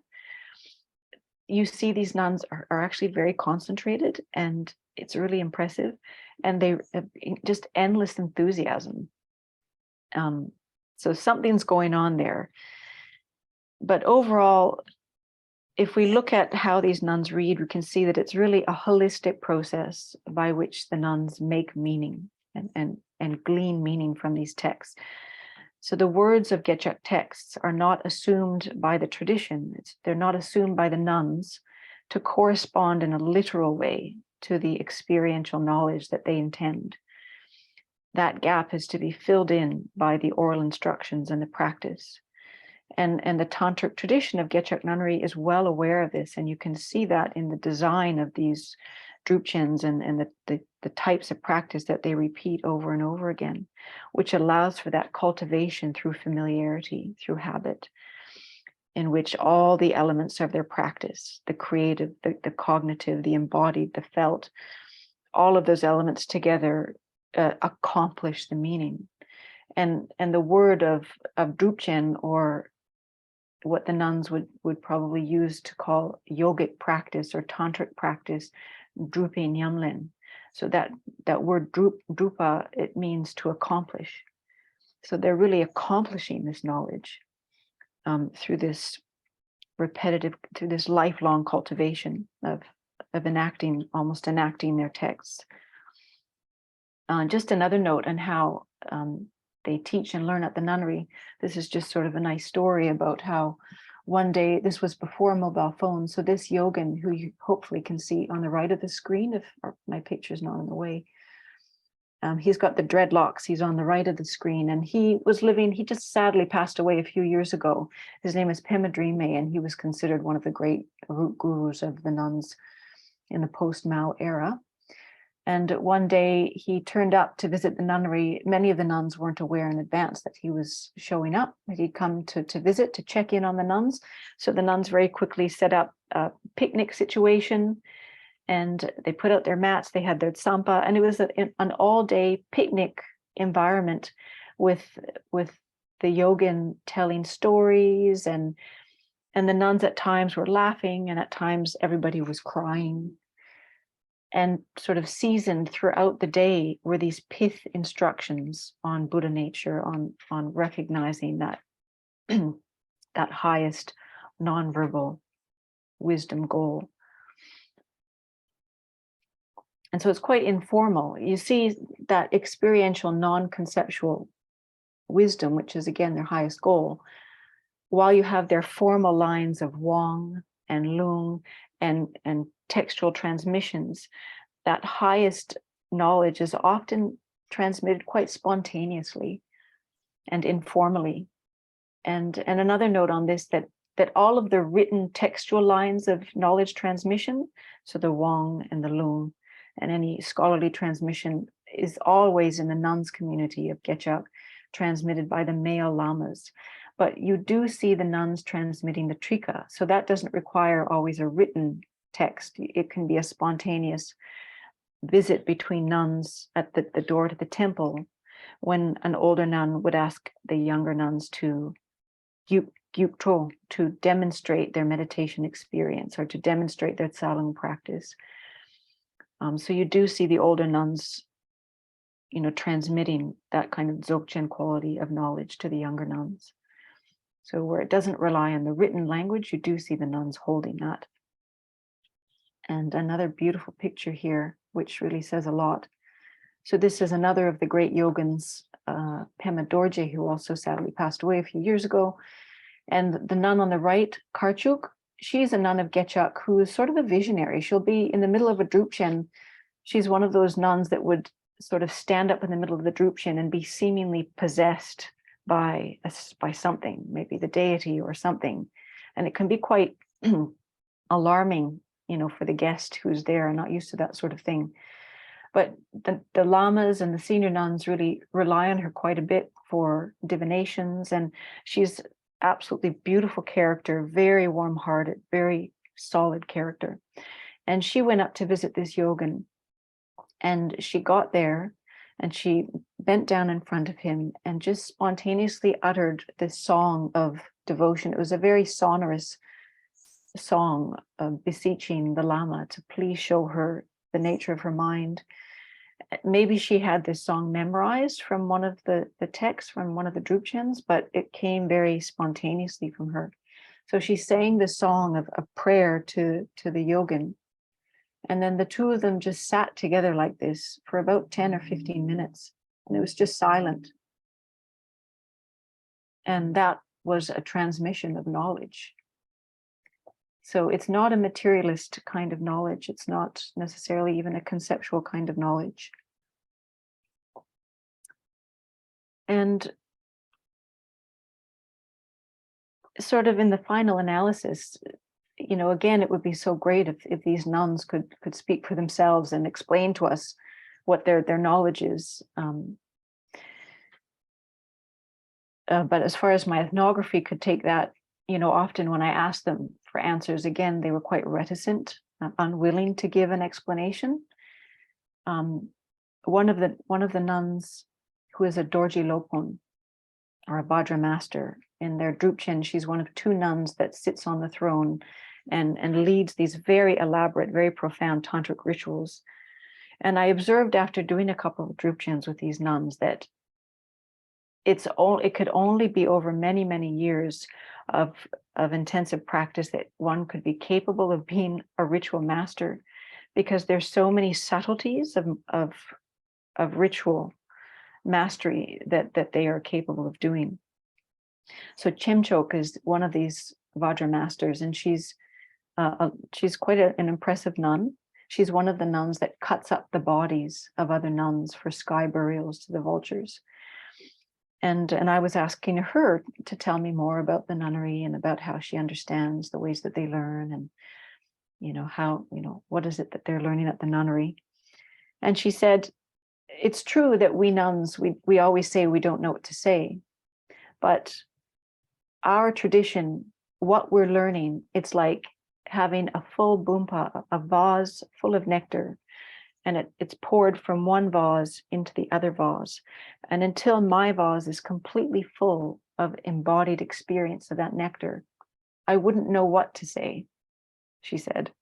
You see these nuns are actually very concentrated, and it's really impressive. And they have just endless enthusiasm. So something's going on there. But overall, if we look at how these nuns read, we can see that it's really a holistic process by which the nuns make meaning and glean meaning from these texts. So the words of Gebchak texts are not assumed by the tradition. They're not assumed by the nuns to correspond in a literal way to the experiential knowledge that they intend. That gap is to be filled in by the oral instructions and the practice. And the tantric tradition of Gebchak Nunnery is well aware of this, and you can see that in the design of these drupchens and the types of practice that they repeat over and over again, which allows for that cultivation through familiarity, through habit, in which all the elements of their practice, the creative, the cognitive, the embodied, the felt, all of those elements together accomplish the meaning. And the word of drupchen, or what the nuns would probably use to call yogic practice or tantric practice, drupi nyamlin. So that word drupa, it means to accomplish. So they're really accomplishing this knowledge through this repetitive, through this lifelong cultivation of almost enacting their texts. Just another note on how they teach and learn at the nunnery. This is just sort of a nice story about how one day, this was before mobile phones, so this yogin, who you hopefully can see on the right of the screen, if my picture's not in the way, he's got the dreadlocks, he's on the right of the screen, and he just sadly passed away a few years ago. His name is Pema Drime, and he was considered one of the great root gurus of the nuns in the post-Mao era. And one day he turned up to visit the nunnery. Many of the nuns weren't aware in advance that he was showing up, that he'd come to visit, to check in on the nuns. So the nuns very quickly set up a picnic situation, and they put out their mats, they had their tsampa, and it was an all-day picnic environment with the yogin telling stories, and the nuns at times were laughing, and at times everybody was crying. And sort of seasoned throughout the day were these pith instructions on Buddha nature, on recognizing that that highest nonverbal wisdom goal. And so it's quite informal. You see that experiential, non-conceptual wisdom, which is again their highest goal, while you have their formal lines of Wang and Lung and textual transmissions, that highest knowledge is often transmitted quite spontaneously and informally. And another note on this, that all of the written textual lines of knowledge transmission, so the Wang and the Lung, and any scholarly transmission, is always in the nuns community of Gebchak, transmitted by the male lamas. But you do see the nuns transmitting the trika, so that doesn't require always a written text. It can be a spontaneous visit between nuns at the door to the temple, when an older nun would ask the younger nuns to gyukto, to demonstrate their meditation experience or to demonstrate their tsalung practice. So you do see the older nuns, transmitting that kind of dzogchen quality of knowledge to the younger nuns. So where it doesn't rely on the written language, you do see the nuns holding that. And another beautiful picture here, which really says a lot. So this is another of the great yogins, Pema Dorje, who also sadly passed away a few years ago. And the nun on the right, Karchuk, she's a nun of Gebchak who is sort of a visionary. She'll be in the middle of a drupchen. She's one of those nuns that would sort of stand up in the middle of the drupchen and be seemingly possessed by something, maybe the deity or something. And it can be quite alarming, for the guest who's there and not used to that sort of thing. But the lamas and the senior nuns really rely on her quite a bit for divinations, and she's absolutely beautiful character, very warm-hearted, very solid character. And she went up to visit this yogin, and she got there and she bent down in front of him and just spontaneously uttered this song of devotion. It was a very sonorous song, beseeching the Lama to please show her the nature of her mind. Maybe she had this song memorized from one of the texts from one of the drupchens, but it came very spontaneously from her. So she sang the song of a prayer to the yogin. And then the two of them just sat together like this for about 10 or 15 minutes. And it was just silent. And that was a transmission of knowledge. So it's not a materialist kind of knowledge. It's not necessarily even a conceptual kind of knowledge. And sort of in the final analysis, again, it would be so great if these nuns could speak for themselves and explain to us what their knowledge is. But as far as my ethnography could take that, often when I asked them for answers, again, they were quite reticent, unwilling to give an explanation. One of the nuns, who is a Dorji Lopon, or a Bhadra master, in their drupchen, she's one of two nuns that sits on the throne and leads these very elaborate, very profound tantric rituals. And I observed after doing a couple of drupchens with these nuns that it could only be over many, many years of intensive practice that one could be capable of being a ritual master, because there's so many subtleties of ritual mastery that they are capable of doing. So Chemchok is one of these Vajra masters, and she's quite an impressive nun. She's one of the nuns that cuts up the bodies of other nuns for sky burials to the vultures. And I was asking her to tell me more about the nunnery and about how she understands the ways that they learn, and how, what is it that they're learning at the nunnery. And she said, it's true that we nuns, we always say we don't know what to say, but our tradition, what we're learning, it's like having a full bumpa, a vase full of nectar, and it's poured from one vase into the other vase. And until my vase is completely full of embodied experience of that nectar, I wouldn't know what to say, she said.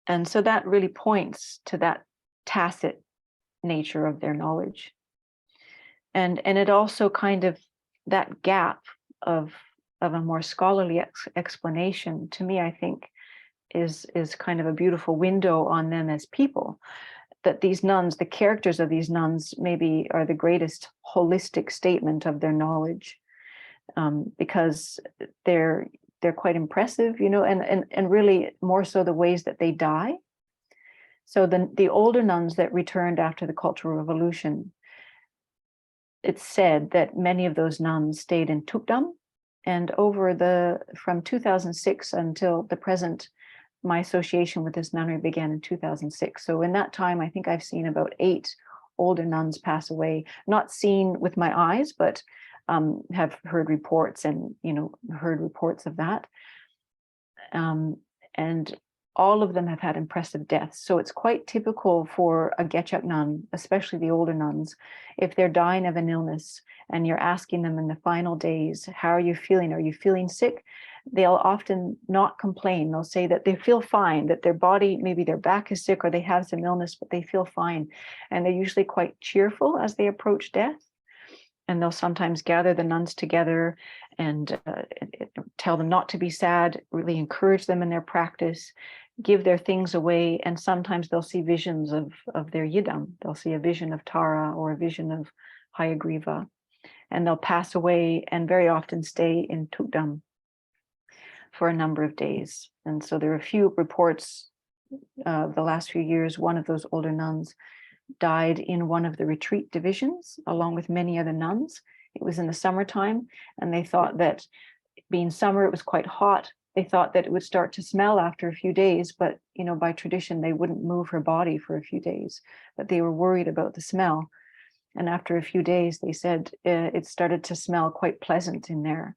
And so that really points to that tacit nature of their knowledge. And it also kind of, that gap of a more scholarly explanation, to me, I think, is kind of a beautiful window on them as people. That these nuns, the characters of these nuns, maybe are the greatest holistic statement of their knowledge, because they're quite impressive, and really more so the ways that they die. So the older nuns that returned after the Cultural Revolution, it's said that many of those nuns stayed in Tukdam, and from 2006 until the present, my association with this nunnery began in 2006. So in that time, I think I've seen about 8 older nuns pass away, not seen with my eyes, but have heard reports and, heard reports of that. And all of them have had impressive deaths. So it's quite typical for a Gebchak nun, especially the older nuns, if they're dying of an illness and you're asking them in the final days, how are you feeling? Are you feeling sick? They'll often not complain. They'll say that they feel fine, that their body, maybe their back is sick or they have some illness, but they feel fine. And they're usually quite cheerful as they approach death. And they'll sometimes gather the nuns together and tell them not to be sad, really encourage them in their practice, give their things away. And sometimes they'll see visions of their yidam. They'll see a vision of Tara or a vision of Hayagriva. And they'll pass away and very often stay in Tukdam. for a number of days. And so there are a few reports the last few years. One of those older nuns died in one of the retreat divisions, along with many other nuns. It was in the summertime, and they thought that being summer, it was quite hot. They thought that it would start to smell after a few days, but by tradition, they wouldn't move her body for a few days, but they were worried about the smell. And after a few days, they said it started to smell quite pleasant in there.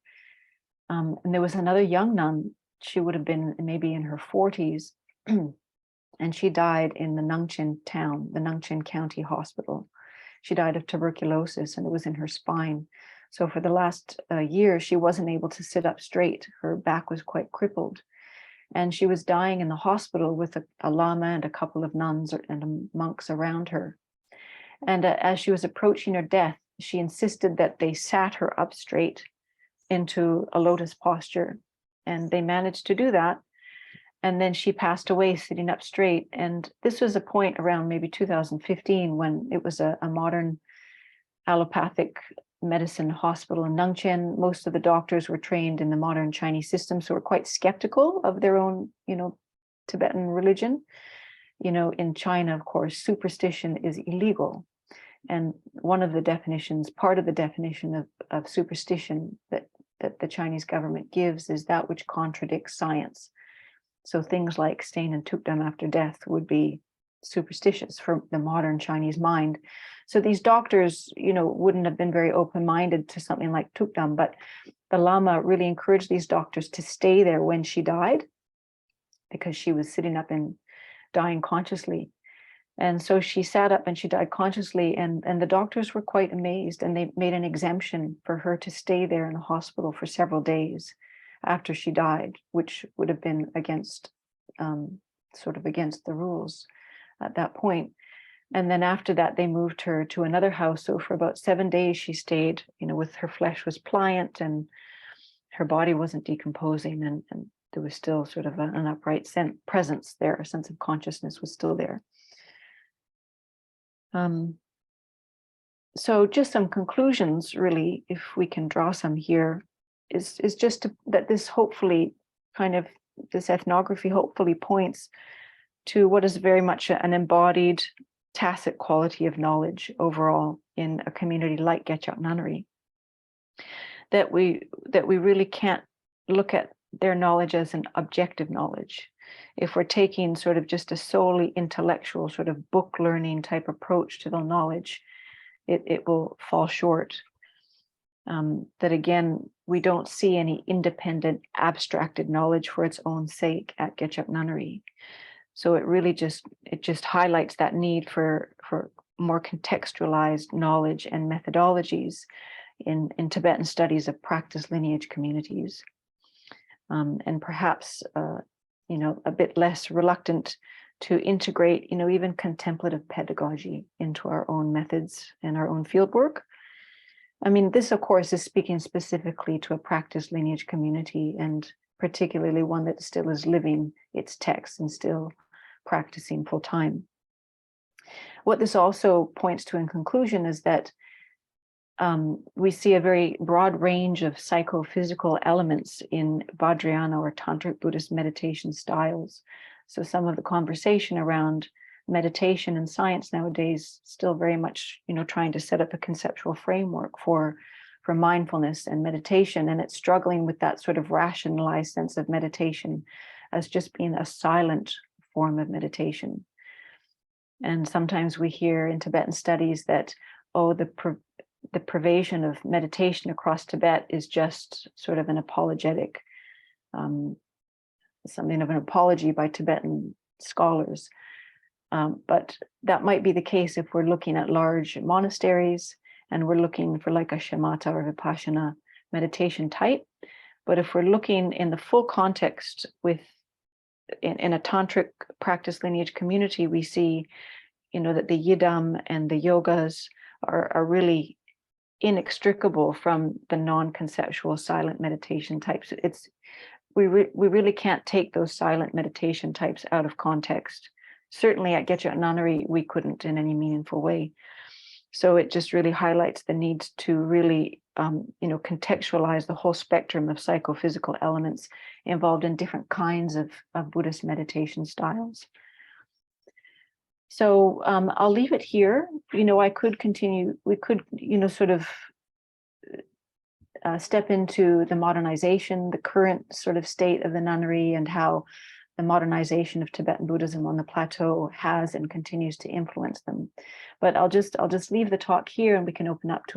And there was another young nun. She would have been maybe in her 40s, and she died in the Nunnery town, the Nunnery County Hospital. She died of tuberculosis, and it was in her spine. So for the last year, she wasn't able to sit up straight. Her back was quite crippled. And she was dying in the hospital with a lama and a couple of nuns and monks around her. And as she was approaching her death, she insisted that they sat her up straight into a lotus posture. And they managed to do that. And then she passed away sitting up straight. And this was a point around maybe 2015 when it was a modern allopathic medicine hospital in Nunnery. Most of the doctors were trained in the modern Chinese system, so were quite skeptical of their own, Tibetan religion. In China, of course, superstition is illegal. And one of the definitions, part of the definition of superstition that the Chinese government gives is that which contradicts science. So things like staying in tukdam after death would be superstitious for the modern Chinese mind. So these doctors, wouldn't have been very open-minded to something like tukdam, but the Lama really encouraged these doctors to stay there when she died, because she was sitting up and dying consciously. And so she sat up and she died consciously, and the doctors were quite amazed, and they made an exemption for her to stay there in the hospital for several days after she died, which would have been against against the rules at that point. And then after that, they moved her to another house. So for about 7 days, she stayed, with her flesh was pliant and her body wasn't decomposing, and there was still sort of an upright presence there. A sense of consciousness was still there. So just some conclusions, really, if we can draw some here, is just that this hopefully this ethnography hopefully points to what is very much an embodied, tacit quality of knowledge overall in a community like Gebchak Nunnery. That we really can't look at their knowledge as an objective knowledge. If we're taking sort of just a solely intellectual sort of book learning type approach to the knowledge, it will fall short. That again, we don't see any independent abstracted knowledge for its own sake at Gebchak Nunnery. So it really just highlights that need for more contextualized knowledge and methodologies in Tibetan studies of practice lineage communities. And perhaps a bit less reluctant to integrate even contemplative pedagogy into our own methods and our own fieldwork. I mean, this, of course, is speaking specifically to a practice lineage community, and particularly one that still is living its texts and still practicing full time. What this also points to in conclusion is that we see a very broad range of psychophysical elements in Vajrayana or Tantric Buddhist meditation styles. So some of the conversation around meditation and science nowadays still very much, trying to set up a conceptual framework for mindfulness and meditation, and it's struggling with that sort of rationalized sense of meditation as just being a silent form of meditation. And sometimes we hear in Tibetan studies that, the pervasion of meditation across Tibet is just sort of an apologetic, something of an apology by Tibetan scholars. But that might be the case if we're looking at large monasteries and we're looking for like a shamatha or vipassana meditation type. But if we're looking in the full context in a tantric practice lineage community, we see, that the yidam and the yogas are really inextricable from the non-conceptual silent meditation types. We really can't take those silent meditation types out of context. Certainly at Gebchak Nunnery, we couldn't in any meaningful way. So it just really highlights the need to really, contextualize the whole spectrum of psychophysical elements involved in different kinds of Buddhist meditation styles. So I'll leave it here. I could continue. We could, sort of step into the modernization, the current sort of state of the nunnery, and how the modernization of Tibetan Buddhism on the plateau has and continues to influence them. But I'll just leave the talk here, and we can open up to